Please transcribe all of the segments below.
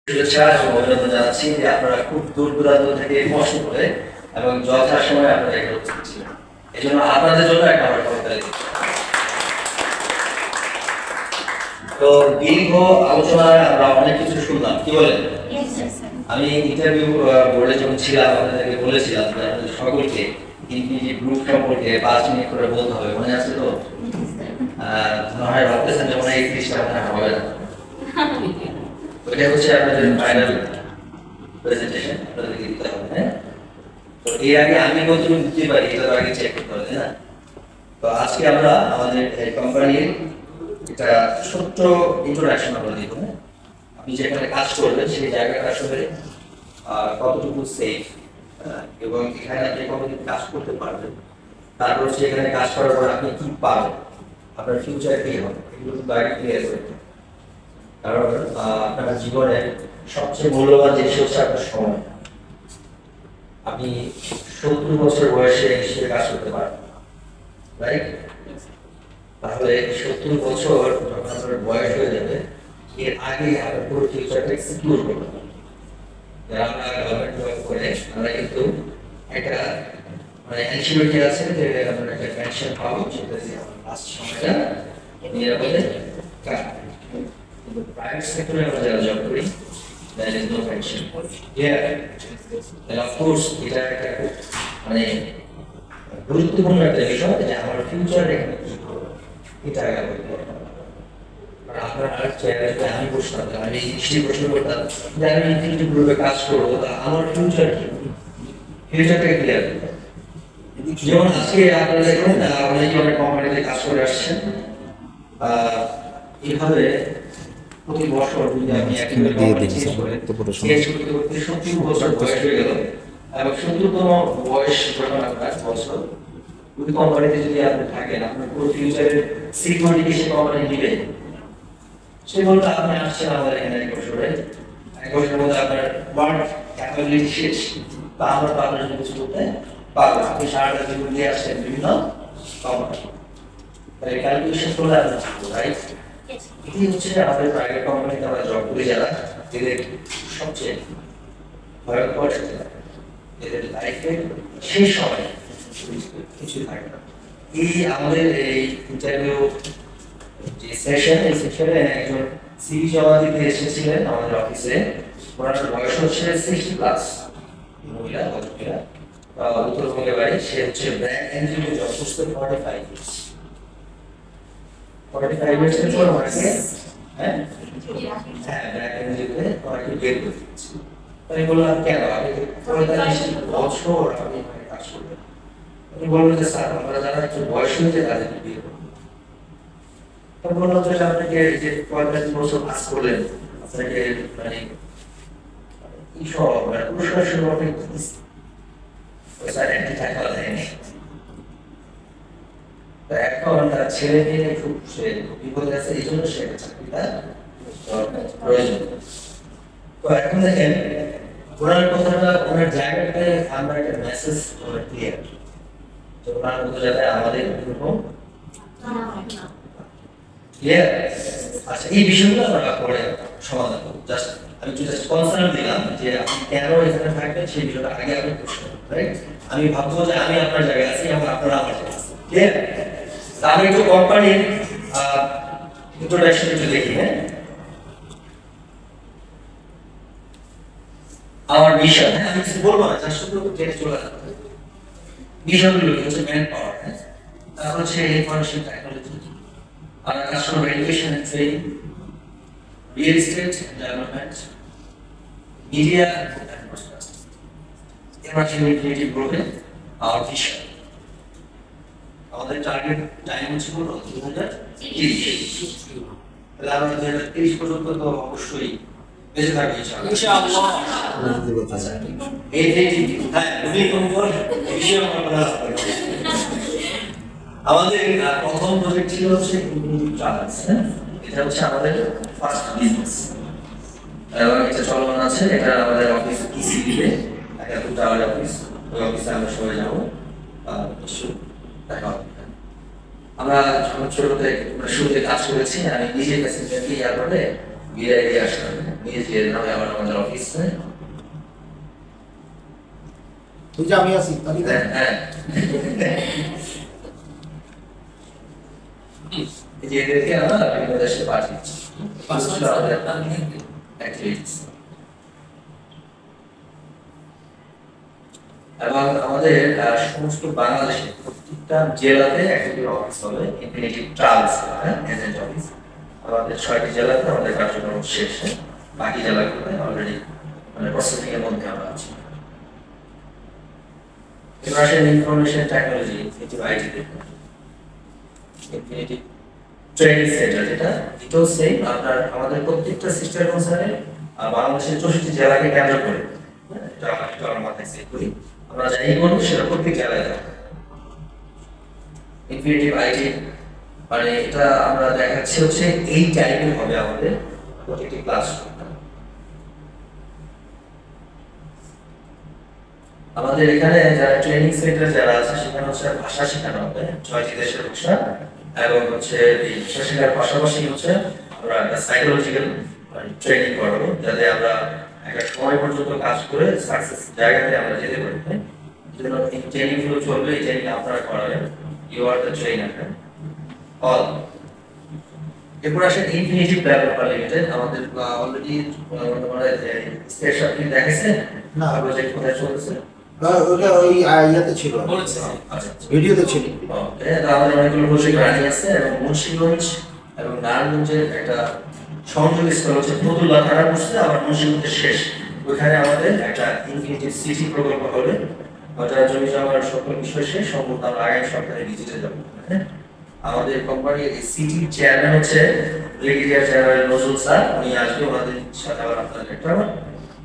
শুভেচ্ছা এবং অভিনন্দন জানাচ্ছি যে আপনারা খুব দূর দূরান্ত থেকে কষ্ট করে এবং যথাসময়ে আপনারা এখানে উপস্থিত ছিলেন। এই জন্য আপনাদের জন্য একটা আমরা করতালি দিচ্ছি। তো দীর্ঘ আলোচনায় আমরা অনেক কিছু শুনলাম, কি বলেন? আমি ইন্টারভিউ বোর্ডে যখন ছিলাম আপনাদেরকে বলেছিলাম যে আপনাদের সকলকে ইনফিনিটি গ্রুপ সম্পর্কে 5 মিনিট করে বলতে হবে, মনে আছে তো? মনে ভাবতেছেন যেমন 31টা আপনার হবে না। ওইটা হচ্ছে আপনাদের ফাইনাল প্রেজেন্টেশন, আপনাদেরকে দিতে হবে, হ্যাঁ? তো এর আগে আমি কতটুকু দিতে পারি এটার আগে চেক করতে হবে, না? তো আজকে আমরা আমাদের এই কোম্পানির একটা ছোট্ট ইন্ট্রোডাকশন আমরা দিব, হ্যাঁ? আপনি যেখানে কাজ করবেন সেই জায়গাটা আসলে কতটুকু সেফ এবং এখানে আপনি কতদিন কাজ করতে পারবেন, তারপর হচ্ছে এখানে কাজ করার পর আপনি কি পাবেন, আপনার ফিউচার কি হবে, এগুলো কিন্তু আগে ক্লিয়ার করতে হবে। কারণ আপনার জীবনের সবচেয়ে মূল্যবান জিনিস হচ্ছে আপনার সময়। আপনি 70 বছর বয়সে হিসেবে কাজ করতে পারেন, রাইট? তাহলে 70 বছর যখন আপনার বয়স হয়ে যাবে, এর আগে আপনার পুরো ফিউচারটা সিকিউর করতে হবে। যারা আমরা গভর্নমেন্ট জব করে আমরা কিন্তু একটা মানে এনশিওরিটি আছে যে আমরা একটা পেনশন পাবো, সেটা দিয়ে আমরা লাস্ট সময়টা নিরাপদে কাটাবো। Private sector আমরা যারা জব করি, there is no pension. Yeah, and of course এটা একটা মানে গুরুত্বপূর্ণ একটা বিষয় যে আমার ফিউচারে কি করবো এটা আগে বলতে হবে। আর আপনার আর চেয়ারে আমি বসতাম, আমি নিশ্চয়ই প্রশ্ন করতাম যে আমি ইনফিনিটি গ্রুপে কাজ করবো, তা আমার ফিউচার কি, ফিউচারটাকে ক্লিয়ার করতে হবে। যেমন আজকে আপনারা দেখুন অনেকে অনেক কোম্পানিতে কাজ করে আসছেন, এইভাবে প্রতি বছর যদি আমি একেবারে চেঞ্জ করে 70 বছর বয়স হয়ে গেল এবং 70তম বয়স যখন আপনার বছর ওই কোম্পানিতে যদি আপনি থাকেন, আপনার পুরো ফিউচারের সিকিউরিটি সে কোম্পানি দিবে। সে বলতে আপনি আসছেন আমাদের এখানে 1 বছরে, 1 বছরের মধ্যে আপনার ওয়ার্ক ক্যাপাবিলিটি শেষ, বা আমরা তো আপনার জন্য কিছু করতে পারবো। আপনি সারাটা জীবন দিয়ে আসছেন বিভিন্ন কোম্পানি, তাই ক্যালকুলেশন করলে আপনি রাইট। এটি হচ্ছে আমাদের প্রাইভেট কোম্পানিতে আমরা জব করি যারা, এদের সবচেয়ে ভয়ঙ্কর এদের লাইফের শেষ সময় কিছু থাকে না। এই আমাদের এই ইন্টারভিউ যে সেশন, এই সেশনে একজন সিভি জমা দিতে এসেছিলেন আমাদের অফিসে, ওনার বয়স হচ্ছে 60+, মহিলা ভদ্রমহিলা, উত্তরবঙ্গের বাড়ি। সে হচ্ছে ব্র্যাক এনজিওতে জব করতে 45 years। 45 years এর পর ওনাকে ব্র্যাক এনজিওতে ওনাকে বের করে দিয়েছে। আমি বললাম কেন, আপনি 45 বছর আপনি কাজ করবেন? উনি বললেন যে স্যার আমরা যারা একটু বয়স হয়েছে তাদেরকে বিয়ে করবো। তো বললাম যে আপনাকে যে 45 বছর কাজ করলেন, আপনাকে মানে কি সব মানে পুরস্কার শুরু আপনি স্যার একটি টাকা দেয়নি। এখন তার ছেলে মেয়ে খুব বিপদে আছে, এই জন্য সে চাকরিটা প্রয়োজন। তো এখন দেখেন ওনার কথাটা, ওনার জায়গাটাতে আমরা একটা মেসেজ ক্লিয়ার, তো ওনার মতো যাতে আমাদের এরকম ক্লিয়ার। আচ্ছা, এই বিষয়গুলো আমরা পরে সমাধান করবো। জাস্ট আমি জাস্ট কনসার্ন দিলাম যে আপনি কেন এখানে থাকবেন সেই বিষয়টা আগে আপনি প্রশ্ন করবেন, রাইট? আমি ভাববো যে আমি আপনার জায়গায় আছি এবং আপনারা আমার জায়গায় আছেন, ক্লিয়ার? আমি একটু কোম্পানির ইন্ট্রোডাকশন একটু দেখি, হ্যাঁ? আমার মিশন, হ্যাঁ আমি কিছু বলবো না, জাস্ট শুধু জেনে চলে যাবো। মিশনগুলো হচ্ছে ম্যান পাওয়ার, হ্যাঁ? তারপর হচ্ছে ইনফরমেশন টেকনোলজি, আর customer education and training, real estate development, media and broadcasting, emerging creative গ্রুপে আর ভিশন। আমাদের টার্গেট টাইম হচ্ছে 2030। তাহলে আমরা 2030 পর্যন্ত তো অবশ্যই বেঁচে থাকবো ইনশাআল্লাহ। আচ্ছা, এই হ্যাঁ আমাদের প্রথম প্রজেক্ট ছিল হচ্ছে ইনফিনিটি ট্রাভেলস, হ্যাঁ? এটা হচ্ছে আমাদের ফার্স্ট বিজনেস এবং এটা চলমান আছে। এটা আমাদের অফিস ইসিবিতে একটা টাওয়ার অফিস, ওই অফিসে আমরা সবাই যাবো, দেখা হবে। আমরা যখন শুরুতে কাজ করেছি, আমি নিজে প্যাসেঞ্জারকে এয়ারপোর্টে বিদায় দিয়ে আসলাম, নিয়ে যে নামে আবার আমাদের অফিসে তুই যে আমি আছি তাহলে হ্যাঁ এই যে এদেরকে আমরা বিভিন্ন দেশে পাঠিয়েছি এবং আমাদের সমস্ত বাংলাদেশে প্রত্যেকটা জেলাতে একটা করে অফিস হবে, ইনফিনিটি ট্রাভেলস এজেন্ট অফিস। আমাদের 6টি জেলাতে আমাদের কার্যক্রম শেষ, বাকি জেলাগুলোতে অলরেডি মানে প্রসেসিং এর মধ্যে আমরা আছি। Information information technology IT infinity training centre, যেটা এটাও সেম আপনার আমাদের প্রত্যেকটা সিস্টার কনসার্নে বাংলাদেশের 64 জেলাকে কেন্দ্র করে এটা আমরা মাথায় সেট করি। আমরা যাই করবো সেটা প্রত্যেক জেলায় যাবো। ইনফিনিটিভ আইটি মানে এটা আমরা দেখাচ্ছি হচ্ছে এই টাইপের হবে আমাদের প্রত্যেকটি ক্লাসরুম। আমাদের এখানে যারা ট্রেনিং সেন্টার যারা আছে সেখানে হচ্ছে ভাষা শেখানো হবে, 6টি দেশের ভাষা, এবং হচ্ছে এই ভাষা শেখার পাশাপাশি হচ্ছে আমরা একটা সাইকোলজিক্যাল ট্রেনিং করাবো, যাতে আমরা একটা সময় পর্যন্ত কাজ করে সাকসেস জায়গাতে আমরা যেতে পারি। যেন এই ট্রেনিং গুলো চলবে, এই ট্রেনিং আপনারা করাবেন, you are the trainer all. এরপর আসেন ইনফিনিটিভ ডেভেলপার লিমিটেড। আমাদের অলরেডি স্টেজ আপনি দেখেছেন না, প্রজেক্ট কোথায় চলছে? ওটা ওই ইয়াতে ছিল, আচ্ছা ভিডিওতে ছিল। ওকে, আমাদের অনেকগুলো প্রজেক্ট রানিং আছে এবং মুন্সিগঞ্জ এবং নারায়ণগঞ্জের একটা সংযোগস্থল হচ্ছে ফতুল্লা থানা পড়ছে, আবার মুন্সিগঞ্জের শেষ, ওইখানে আমাদের একটা ইনফিনিটিভ সিটি প্রকল্প হবে। ওটা জমি জমার সকল বিষয় শেষ, সম্পূর্ণ আমরা আগামী সপ্তাহে ভিজিটে যাবো। আমাদের কোম্পানির এই সিটি চেয়ারম্যান হচ্ছে ব্রিগেডিয়ার জেনারেল নজরুল স্যার, উনি আসবে, ওনাদের সাথে আবার আপনাদের একটা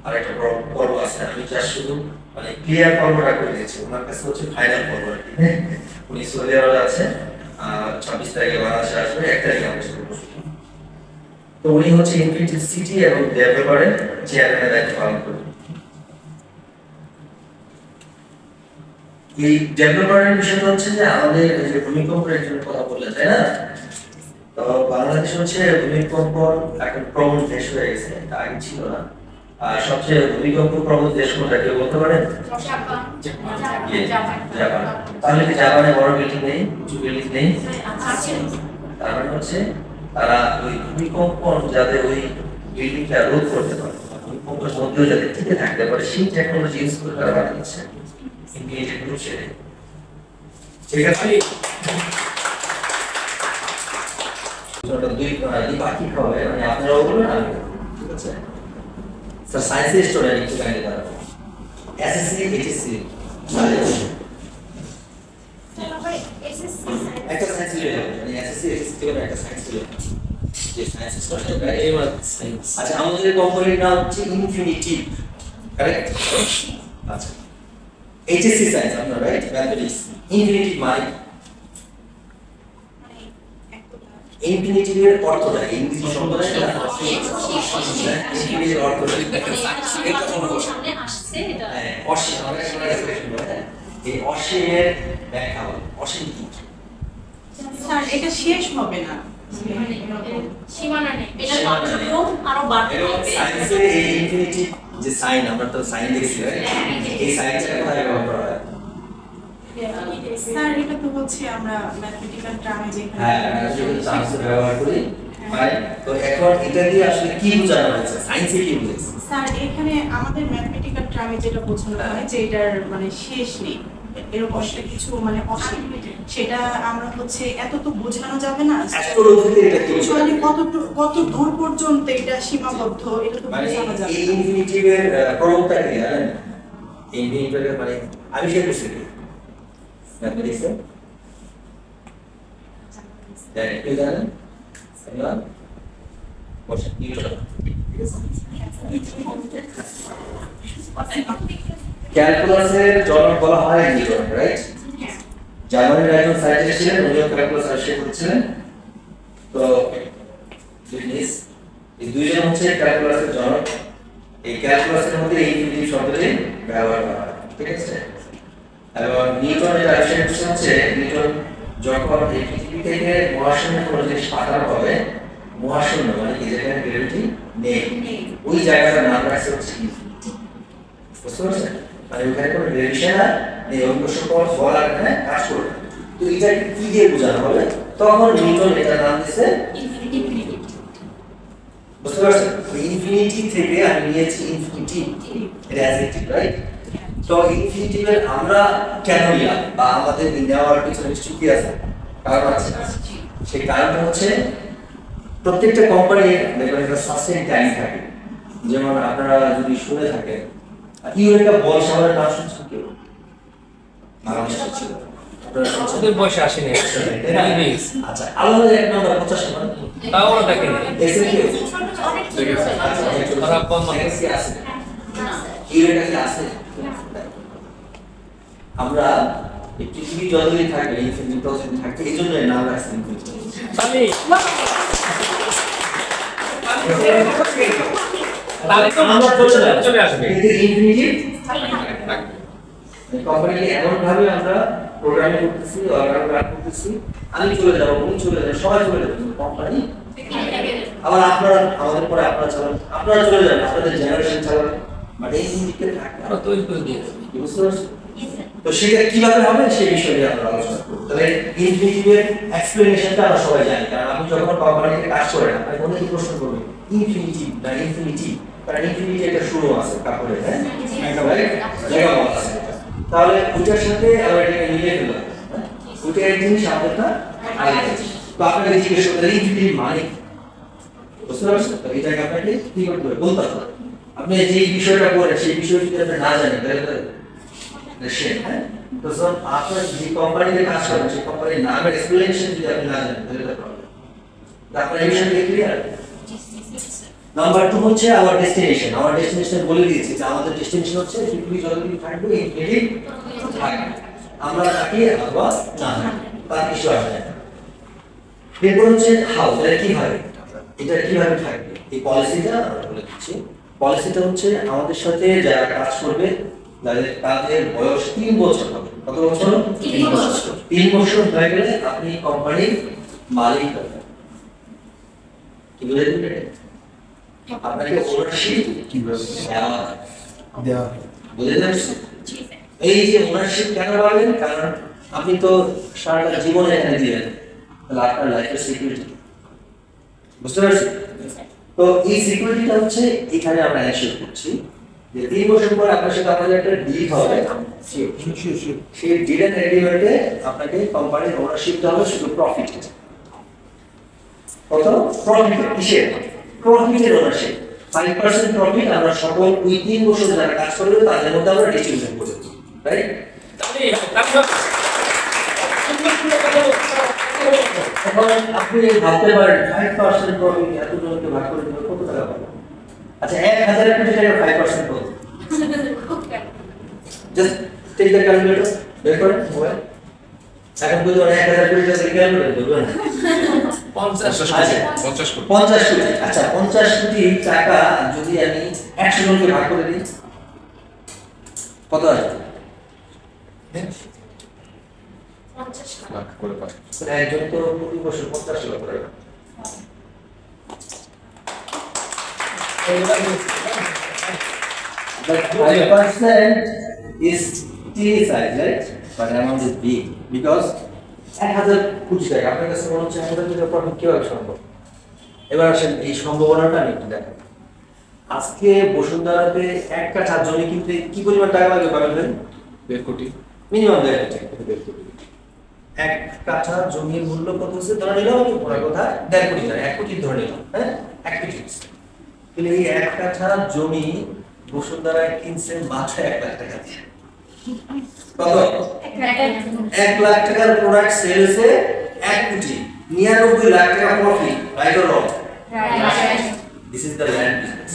আর একটা পর্ব আছে। আমি জাস্ট শুধু মানে ক্লিয়ার পর্বটা করে দিয়েছি, ওনার কাছে হচ্ছে ফাইনাল পর্ব আর কি। উনি সৌদি আরবে আছে, 26 তারিখে বাংলাদেশে আসবে, 1 তারিখে আমাদের সাথে বসবে। তো উনি হচ্ছে ইনফিনিটিভ সিটি এবং ডেভেলপারের চেয়ারম্যানের দায়িত্ব পালন করবেন। এই ডেভেলপারের বিষয়টা হচ্ছে যে আমাদের এই যে ভূমিকম্পের জন্য কথা বললে, তাই না? তো বাংলাদেশ হচ্ছে ভূমিকম্প এখন প্রবণ দেশ হয়ে গেছে, এটা আগে ছিল না। আর সবচেয়ে ভূমিকম্প প্রবণ দেশ কোনটা কেউ বলতে পারেন? জাপান। তাহলে কি জাপানে বড় বিল্ডিং নেই, উঁচু বিল্ডিং নেই? তার মানে হচ্ছে তারা ওই ভূমিকম্প যাতে ওই বিল্ডিংটা রোধ করতে পারে, ভূমিকম্পের মধ্যেও যাতে টিকে থাকতে পারে, সেই টেকনোলজি ইউজ করে তারা বানিয়েছে ইনফিনিটি গ্রুপ ছেড়ে। ঠিক আছে, বাকি হবে মানে আপনারাও বলুন, আমি ঠিক আছে স্যার। সায়েন্সের স্টুডেন্ট একটু কাইন্ডলি দাঁড়াবো। এসএসসি এইচএসসি একটা সায়েন্স লিয়ে যাবে, মানে এসএসসি এইচএসসি থেকে একটা সায়েন্স লিয়ে যাবে, যে সায়েন্স স্টুডেন্ট এই সায়েন্স। আচ্ছা, আমাদের কোম্পানির নাম হচ্ছে ইনফিনিটিভ, কারেক্ট? আচ্ছা, এইচএসসি সায়েন্স আপনারা রাইট, ম্যাথমেটিক্স। ইনফিনিটিভ মানে ইনফিনিটিভের অর্থটা ইংরেজি শব্দটা সেটা ইনফিনিটিভের অর্থটা এটা কোন সামনে আসছে, এটা অসীম। আমরা এই অসীমের ব্যাখ্যা বল, অসীম কি? স্যার এটা শেষ হবে না, মানে সীমানা নেই, এটা কন্ট্রোল আরো বাড়তে থাকবে। সায়েন্সের এই ইনফিনিটিভ যে সাইন, আমরা তো সাইন দেখছি, এই সাইনটা কোথায় ব্যবহার করা হয়? স্যার এটা তো হচ্ছে আমরা ম্যাথমেটিক্যাল টার্মে যেখানে চান্স ব্যবহার করি। তো এখন এটা দিয়ে আসলে কি বোঝানো হচ্ছে, সায়েন্সে কি বোঝাচ্ছে? স্যার এখানে আমাদের ম্যাথমেটিক্যাল টার্মে যেটা বোঝানো হয় যে এটার মানে শেষ নেই, এরকম একটা কিছু মানে অসীম, সেটা আমরা হচ্ছে এত তো বোঝানো যাবে না। অ্যাস্ট্রোলজিতে এটা কি মানে কত দূর পর্যন্ত এটা সীমাবদ্ধ, এটা তো বোঝানো যাবে না। এই ইনফিনিটিভের প্রয়োগটা কি জানেন? ইনফিনিটিভের মানে আমি সে বুঝতে পারি ম্যাথমেটিক্সে জানেন, কি জানেন? জানেন বসে নিউটন, ঠিক আছে? ক্যালকুলাসের জনক বলা হয় নিউটন, রাইট? জার্মানির একজন সায়েন্টিস্ট ছিলেন, উনিও ক্যালকুলাস আবিষ্কার করেছিলেন। তো এই দুইজন হচ্ছে ক্যালকুলাসের জনক। এই ক্যালকুলাসের মধ্যে এই ইনফিনিটিভ শব্দটি ব্যবহার করা হয়, ঠিক আছে? এবং নিউটন এর আবিষ্কার হচ্ছে নিউটন যখন এই পৃথিবী থেকে মহাশূন্যে কোনো জিনিস পাঠানো হবে, মহাশূন্য মানে কি যেখানে গ্র্যাভিটি ওই জায়গাটার নাম রাখছে হচ্ছে ইনফিনিটি। বুঝতে পারছেন? মানে ওখানে কোনো ভেরিয়েশন আর এই অঙ্কশ পর ফল আর এখানে কাজ করবে না। তো এটা কি দিয়ে বোঝানো হবে? তখন নিউটন এটার নাম দিয়েছে ইনফিনিটি। বুঝতে পারছেন? ইনফিনিটি থেকে আমি নিয়েছি ইনফিনিটি, এটা অ্যাডজেক্টিভ, রাইট? তো ইনফিনিটিভের আমরা কেন নিলাম বা আমাদের নেওয়ার পিছনে নিশ্চয়ই কি আছে, কারণ আছে। সেই কারণটা হচ্ছে প্রত্যেকটা কোম্পানির দেখবেন একটা সাস্টেইন টাইম থাকে। যেমন আপনারা যদি শুনে থাকেন ইউরেকা বল সাগরের নাম শুনছেন কেউ? বাংলাদেশ ছিল আপনারা শুনছেন? ওদের বয়সে আসেনি। আচ্ছা, আলাদা এক নম্বর 50 মান তাও ওরা দেখেনি। দেখছেন কেউ? অনেক ছোট ছিল। আচ্ছা, অনেক ছোট। ওরা কম মানে। দেখেন কি আছে? ইউরেকা কি আছে? আমরা এই পৃথিবী যতদিন থাকবে ইনফিনিটি ততদিন থাকবে, এই জন্য এর নাম রাখছি ইনফিনিটি। তাহলে তাহলে তো আমরা চলে আসবে। কিন্তু ইনফিনিটি কোম্পানিকে এমন ভাবে আমরা প্রোগ্রামিং করতেছি, অর্গানাইজ করতেছি, আমি চলে যাব, উনি চলে যাবেন, সবাই চলে যাবেন, কোম্পানি আবার আপনারা আমাদের পরে আপনারা চালান, আপনারা চলে যাবেন, আপনাদের জেনারেশন চালাবেন, বাট এই জিনিসটা থাকবে। আমরা তৈরি করে দিয়ে দেবো। বুঝতে পারছেন? তো সেটা কিভাবে হবে সেই বিষয়ে নিয়ে আমরা আলোচনা করব। তবে ইনফিনিটিভের এক্সপ্লেনেশনটা আমরা সবাই জানি, কারণ আপনি যখন কোম্পানিতে কাজ করেন আপনি অনেকেই প্রশ্ন করবেন ইনফিনিটি না ইনফিনিটি, কারণ ইনফিনিটি একটা শুরু আছে কাপড়ের, হ্যাঁ জায়গা বলা আছে। তাহলে ওইটার সাথে আমরা এটাকে মিলিয়ে ফেললাম, ওইটা এক জিনিস আমাদেরটা আলাদা জিনিস। তো আপনাকে জিজ্ঞেস করতে ইনফিনিটি মানে কি? বুঝতে পারছেন? তো এটাকে আপনাকে কি করতে হবে বলতে হবে। আপনি যে বিষয়টা বলেন সেই বিষয়টা যদি আপনি না জানেন তাহলে তো স্যার আপনার যে কোম্পানিতে কাজ করেন সেই কোম্পানির নামের এক্সপ্লেনেশন যদি আপনি না জানেন তাহলে তো প্রবলেম। আপনার এই বিষয়টা ক্লিয়ার? নাম্বার 2 হচ্ছে আমার ডেস্টিনেশন। আমার ডেস্টিনেশন বলে দিয়েছি যে আমাদের ডেস্টিনেশন হচ্ছে পৃথিবী যতদিন থাকবে ইনফিনিটি থাকবে, আমরা থাকি অথবা না থাকি, তার কিছু আসে না। এরপর হচ্ছে হাউ, এটা কিভাবে, এটা কিভাবে থাকবে, এই পলিসিটা আমরা বলে দিচ্ছি। পলিসিটা হচ্ছে আমাদের সাথে যারা কাজ করবে যাদের কাজের বয়স 3 বছর হবে। কত বছর? 3 বছর। 3 বছর হয়ে গেলে আপনি কোম্পানির মালিক হবেন। কি বুঝে দিলেন? আপনাকে ওনারশিপ কিভাবে দেওয়া বুঝে যাচ্ছে? এই যে ওনারশিপ কেন পাবেন? কারণ আপনি তো সারাটা জীবন এখানে দিবেন, তাহলে আপনার লাইফের সিকিউরিটি। বুঝতে পারছেন? তো এই সিকিউরিটিটা হচ্ছে এখানে আমরা এনশিওর করছি যে 3 বছর পর আপনার সাথে আমাদের একটা ডিল হবে, সেই ডিলের এগ্রিমেন্টে আপনাকে কোম্পানির ওনারশিপটা হবে শুধু প্রফিট। কত প্রফিট? কিসের প্রফিটের ওনারশিপ? 5% প্রফিট আমরা সকল ওই 3 বছর যারা কাজ করবে তাদের মধ্যে আমরা ডিস্ট্রিবিউশন করে দেব, রাইট? এখন আপনি ভাবতে পারেন 5% প্রফিট এত জনকে ভাগ করে দিলে কত টাকা পাবেন? আচ্ছা 1000 কোটি টাকা 5% কত? জাস্ট টেক দ্য ক্যালকুলেটর, বের করেন মোবাইল। এখন বলি 1000 কোটি টাকা ক্যালকুলেটর দেবেন 50 কোটি। 50 কোটি। আচ্ছা 50 কোটি টাকা যদি আমি 100 জনকে ভাগ করে দিই কত আসবে? 50 লাখ করে পায়। একজন তো প্রতি বছর 50 লাখ করে টাকা। But 5% is teeny size, right? But amount is big because 1000 কোটি টাকা আপনার কাছে মনে হচ্ছে 1000 কোটি টাকা প্রফিট কিভাবে সম্ভব? এবার আসেন এই সম্ভাবনাটা আমি একটু দেখাই। আজকে বসুন্ধরাতে 1 কাঠা জমি কিনতে কি পরিমাণ টাকা লাগে পাবেন? 1.5 কোটি। মিনিমাম 1.5 কোটি। 1.5 কোটি। 1 কাঠা জমির মূল্য কত হচ্ছে ধরে নিলাম আমি পুরো কথা 1.5 কোটি টাকা, 1 কোটি ধরে নিলাম, হ্যাঁ 1 কোটি। তাহলে এই 1 কাঠা জমি বসুন্ধরায় কিনছে মাত্র 1 লাখ টাকা দিয়ে। কত? 1 লাখ টাকার প্রোডাক্ট সেলসে 1 কোটি, 99 লাখ টাকা profit, right or wrong? This is the land business.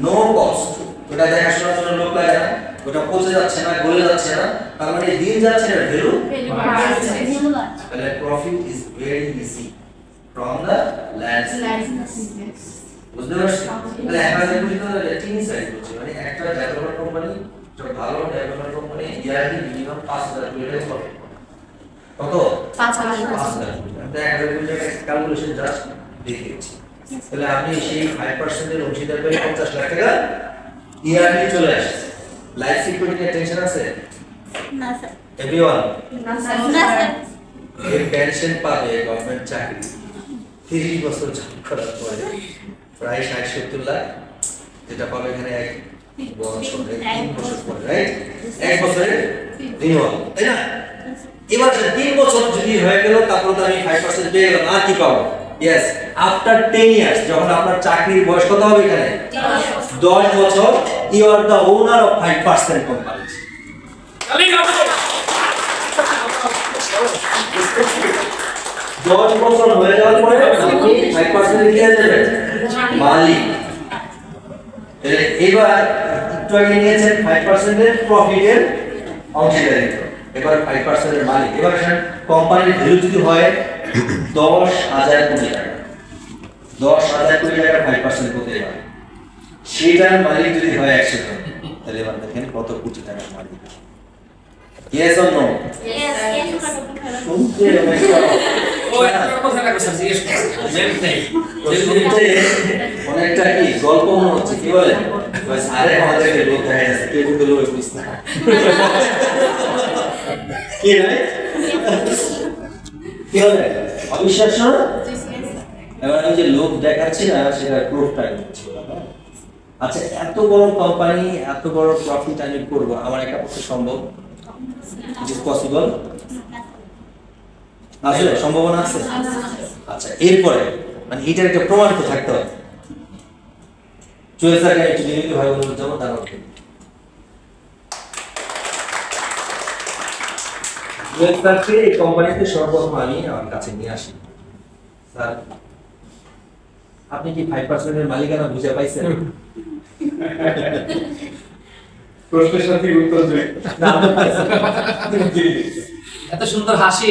No cost, ওটা দেখাশোনার জন্য লোক লাগে না, ওটা পচে যাচ্ছে না, গলে যাচ্ছে না, তার মানে দিন যাচ্ছে না, ভ্যালু বাড়ছে। তাহলে profit is very easy from the land business. বুঝতে পারছেন? তাহলে 1000 কোটি টাকা টিনি সাইজ হচ্ছে, মানে একটা ডেভেলপার কোম্পানি, একটা ভালো ডেভেলপার কোম্পানি ইয়ারলি মিনিমাম 5000 কোটি টাকা প্রফিট করে। কত? 5000 কোটি টাকা। 1000 কোটি টাকা ক্যালকুলেশন জাস্ট দেখিয়েছি। তাহলে আপনি সেই 5% এর অংশীদার পেয়ে 50 লাখ টাকা ইয়ারলি চলে আসে। লাইফ সিকিউরিটি টেনশন আছে না স্যার এভরিওয়ান না না স্যার এই পেনশন পাবে গভর্নমেন্ট চাকরি 30 বছর জব করার পরে প্রায় 60-70 লাখ, যেটা পাবে এখানে এক বছরে 3 বছর পরে, রাইট? এক বছরে রিনিউয়াল, তাই না? এবার 3 বছর যদি হয়ে গেল তারপর তো আমি 5% পেয়ে গেলাম, আর কি পাবো? ইয়েস, আফটার 10 ইয়ার্স যখন আপনার চাকরির বয়স কত হবে এখানে 10 বছর, you are the owner of 5% company. 10 বছর হয়ে যাওয়ার পরে আপনি 5% কি হয়ে যাবেন? মালিক। এবার একটু আগে নিয়েছেন 5% এর প্রফিটের অংশীদারিত্ব, এবার 5% এর মালিক। এবার কোম্পানির ভ্যালু যদি হয় 10,000 কোটি টাকা, 10,000 কোটি টাকা 5% করতে পারে, সেটার মালিক যদি হয় 100 জন, তাহলে এবার দেখেন কত কোটি টাকার মালিক। Yes or no? Yes, শুনতে অনেকটা কি গল্প মনে হচ্ছে, কি বলে আরে আমাদেরকে লোক দেখা যাচ্ছে, কেউ কিন্তু লোক বুঝ না কি নাই কি হবে অবিশ্বাস্য। এবার আমি যে লোক দেখাচ্ছি না সেটা প্রুফটা নিচ্ছি। আচ্ছা, এত বড় কোম্পানি, এত বড় প্রফিট আমি করবো, আমার একা পক্ষে সম্ভব? It is possible? আসলে সম্ভাবনা আছে? আচ্ছা, এরপরে মানে এটার একটা প্রমাণ তো থাকতে হবে। চলে থাকে একটু যদি ভাই বলতে যাবো তারপর এই কোম্পানিতে সর্বপ্রথম আমি আমার কাছে নিয়ে আসি। স্যার, আপনি কি 5% এর মালিকানা বুঝে পাইছেন? প্রশ্নের সাথে উত্তর দেই না, আপনি পাইছেন। এত সুন্দর হাসি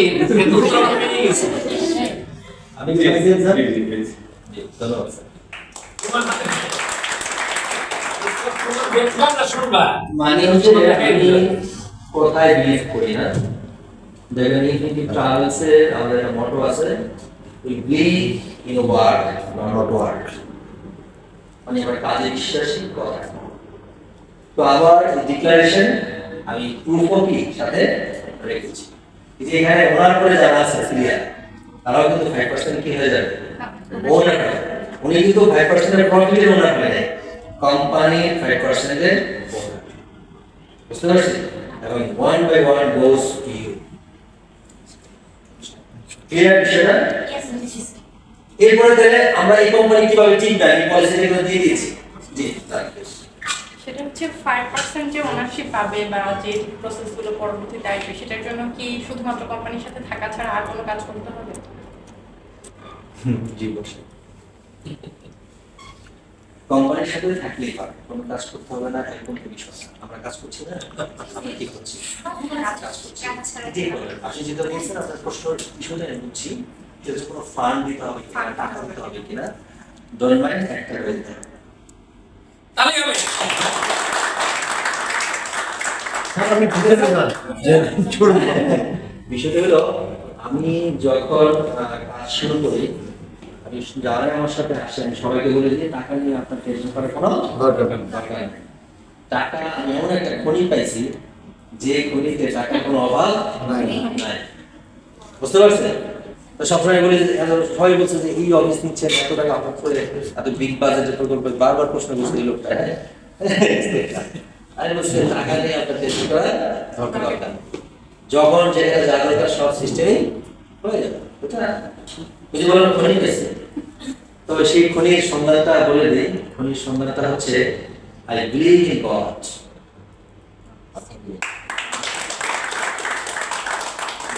আমি কি পাইছেন স্যার? জি, ধন্যবাদ স্যার। মানে হচ্ছে আমি কোথায় বিলিভ করি না, দেখবেন ইনফিনিটি ট্রাভেলসে আমাদের একটা মটো আছে, we believe in work not work, মানে আমরা কাজে বিশ্বাসী, কথা। তো আবার ডিক্লারেশন আমি প্রুফ কি সাথে রেখেছি, যে এখানে ওনার করে যারা আছে সিরিয়াল, তারাও কিন্তু 5% কি হয়ে যাবে ওনার। উনি কিন্তু 5% এর প্রফিটের ওনার হয়ে যায়, কোম্পানির 5% এর ওনার, বুঝতে পারছেন? এবং 1 by 1 goes to you। Clear বিষয়টা? এরপরে তাহলে আমরা এই কোম্পানি কিভাবে চিনব? আমি পলিসিগুলো দিয়ে দিয়েছি। জি, সেটা হচ্ছে 5% যে ওনারশিপ পাবে বা যে প্রসেসগুলো পরবর্তীতে আসবে, সেটার জন্য কি শুধুমাত্র কোম্পানির সাথে থাকা ছাড়া আর কোনো কাজ করতে হবে? জি, বসে কোম্পানির সাথে থাকলেই পারে, কোনো কাজ করতে হবে না, এরকম কোনো বিষয় না। আমরা কাজ করছি না, আমরা কি করছি? কাজ করছি। জি, আপনি যেটা বলছেন আপনার প্রশ্নের বিষয়টা আমি বুঝছি, যে কোনো ফান্ড দিতে হবে কিনা, টাকা দিতে হবে কিনা, ডোন্ট মাইন্ড, একটা করে দিতে হবে। বিষয়টা হলো, আমি যখন কাজ শুরু করি, আমি যারা আমার সাথে আসে আমি সবাইকে বলে দিই টাকা নিয়ে আপনার টেনশন করার কোনো দরকার নেই। টাকা আমি এমন একটা খনি পাইছি যে খনিতে টাকার কোনো অভাব নাই, বুঝতে পারছেন? তো সবসময় বলি, সবাই বলছে যে এই অফিস নিচ্ছেন, এত টাকা অফার করে, এত বিগ বাজেটের প্রকল্প, বারবার প্রশ্ন করছে এই লোকটা। আমি বলছি টাকা নিয়ে আপনার টেনশন করার দরকার নেই, যখন যেটা যা দরকার সব সিস্টেমই হয়ে যাবে, বুঝতে বললাম খনি পেয়েছে। তবে সেই খনির সন্ধানটা বলে দিই, খনির সন্ধানটা হচ্ছে আই বিলিভ ইন গড।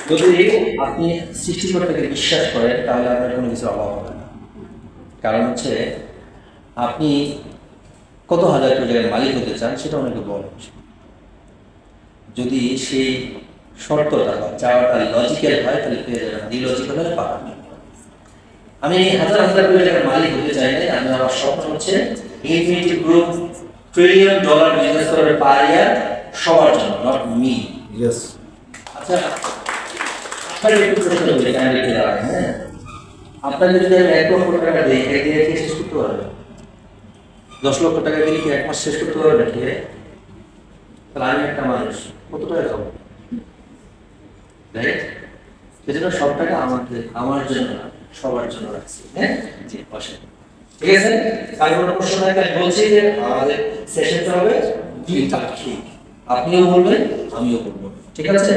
যদি আপনি সৃষ্টিকর্তাকে বিশ্বাস করেন তাহলে আপনার কোনো কিছু অভাব হবে না। কারণ হচ্ছে আপনি কত হাজার কোটি টাকার মালিক হতে চান সেটা অনেক বড় বিষয়। যদি সেই শর্তটা বা চাওয়াটা লজিক্যাল হয় তাহলে পেয়ে যাবেন, ইলজিক্যাল হলে পাবেন না। আমি হাজার হাজার কোটি টাকার মালিক হতে চাই না, আমি আমার স্বপ্ন হচ্ছে ইনফিনিটি গ্রুপ $1 ট্রিলিয়ন বিজনেস করবে পার ইয়ার, সবার জন্য, নট মি। Yes. আচ্ছা, আপনার একটু প্রশ্ন করলে কেন লিখে দেওয়া হয়? হ্যাঁ, আপনাকে যদি আমি 1 লক্ষ টাকা দিই একদিনে কি শেষ করতে পারবে? 10 লক্ষ টাকা দিলে কি 1 মাস শেষ করতে পারবে নাকি? তাহলে আমি একটা মানুষ কত টাকা খাবো? রাইট? সেজন্য সব টাকা আমার জন্য না, সবার জন্য রাখছি। হ্যাঁ, জি, বসে। ঠিক আছে, আর কোনো প্রশ্ন থাকলে আমি বলছি যে আমাদের সেশনটা হবে 2 টা ঠিক। আপনিও বলবেন, আমিও বলবো। ঠিক আছে?